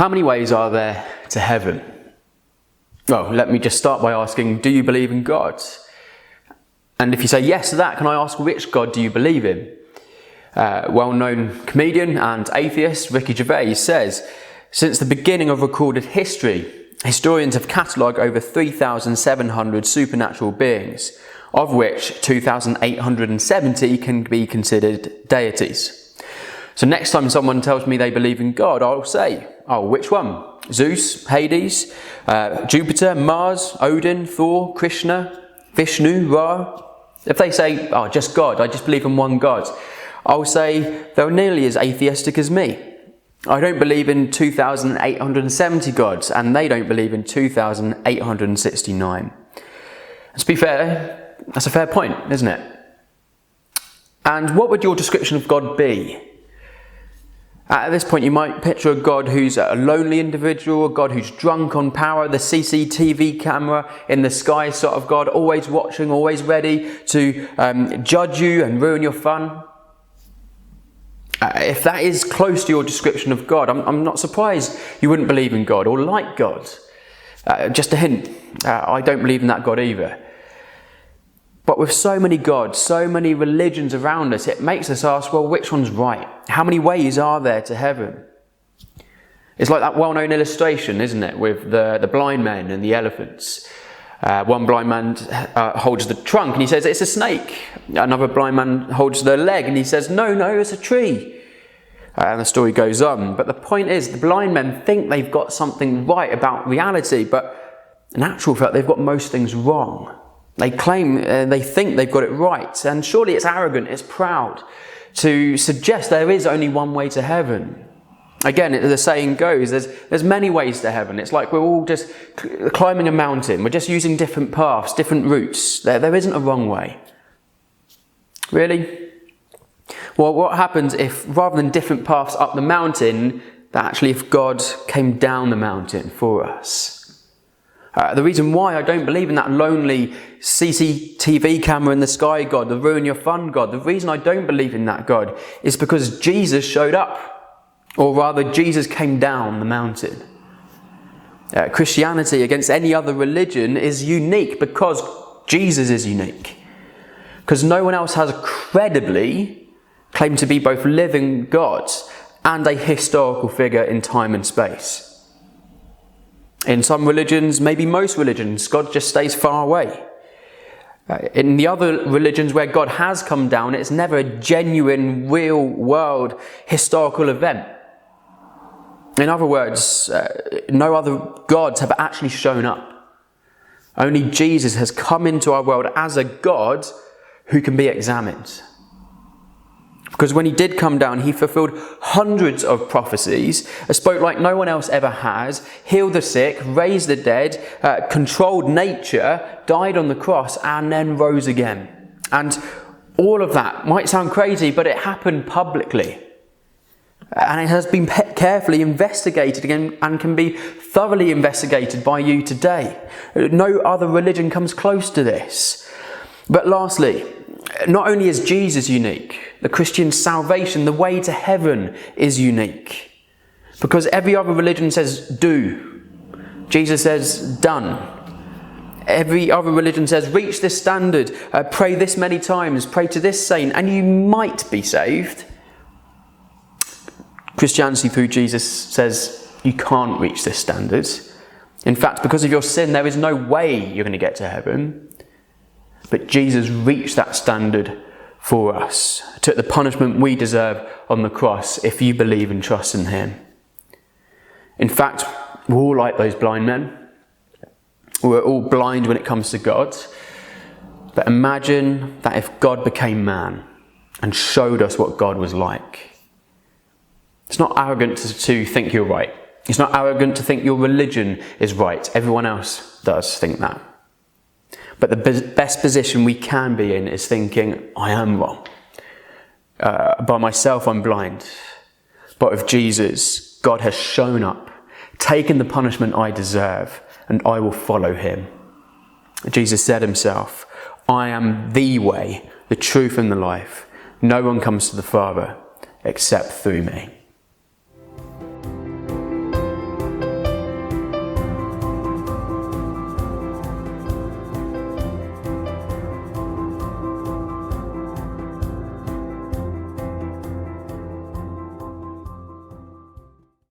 How many ways are there to heaven? Well, let me just start by asking, do you believe in God? And if you say yes to that, can I ask which God do you believe in? Well-known comedian and atheist Ricky Gervais says, since the beginning of recorded history, historians have catalogued over 3,700 supernatural beings, of which 2,870 can be considered deities. So next time someone tells me they believe in God, I'll say, oh, which one? Zeus, Hades, Jupiter, Mars, Odin, Thor, Krishna, Vishnu, Ra? If they say, oh, just God, I just believe in one God, I'll say they're nearly as atheistic as me. I don't believe in 2,870 gods, and they don't believe in 2,869. To be fair, that's a fair point, isn't it? And what would your description of God be? At this point, you might picture a God who's a lonely individual, a God who's drunk on power, the CCTV camera in the sky sort of God, always watching, always ready to judge you and ruin your fun. If that is close to your description of God, I'm not surprised you wouldn't believe in God or like God. Just a hint, I don't believe in that God either. But with so many gods, so many religions around us, it makes us ask, well, which one's right? How many ways are there to heaven? It's like that well-known illustration, isn't it, with the blind men and the elephants. One blind man holds the trunk and he says, it's a snake. Another blind man holds the leg and he says, no, it's a tree. And the story goes on. But the point is, the blind men think they've got something right about reality, but in actual fact, they've got most things wrong. They claim, they think they've got it right. And surely it's arrogant, it's proud to suggest there is only one way to heaven. Again, the saying goes, there's many ways to heaven. It's like we're all just climbing a mountain. We're just using different paths, different routes. There isn't a wrong way. Really? Well, what happens if, rather than different paths up the mountain, that actually if God came down the mountain for us? The reason why I don't believe in that lonely CCTV camera in the sky God, the ruin your fun God, the reason I don't believe in that God is because Jesus showed up. Or rather, Jesus came down the mountain. Christianity against any other religion is unique because Jesus is unique. Because no one else has credibly claimed to be both living God and a historical figure in time and space. In some religions, maybe most religions, God just stays far away. In the other religions where God has come down, it's never a genuine, real world historical event. In other words, no other gods have actually shown up. Only Jesus has come into our world as a God who can be examined. Because when he did come down, he fulfilled hundreds of prophecies, spoke like no one else ever has, healed the sick, raised the dead, controlled nature, died on the cross, and then rose again. And all of that might sound crazy, but it happened publicly. And it has been carefully investigated again and can be thoroughly investigated by you today. No other religion comes close to this. But lastly, not only is Jesus unique, the Christian salvation, the way to heaven is unique. Because every other religion says do. Jesus says done. Every other religion says reach this standard, pray this many times, pray to this saint, and you might be saved. Christianity through Jesus says you can't reach this standard. In fact, because of your sin, there is no way you're going to get to heaven. But Jesus reached that standard for us, took the punishment we deserve on the cross if you believe and trust in him. In fact, we're all like those blind men. We're all blind when it comes to God. But imagine that if God became man and showed us what God was like. It's not arrogant to think you're right. It's not arrogant to think your religion is right. Everyone else does think that. But the best position we can be in is thinking, I am wrong. By myself, I'm blind. But with Jesus, God has shown up, taken the punishment I deserve, and I will follow him. Jesus said himself, I am the way, the truth, and the life. No one comes to the Father except through me.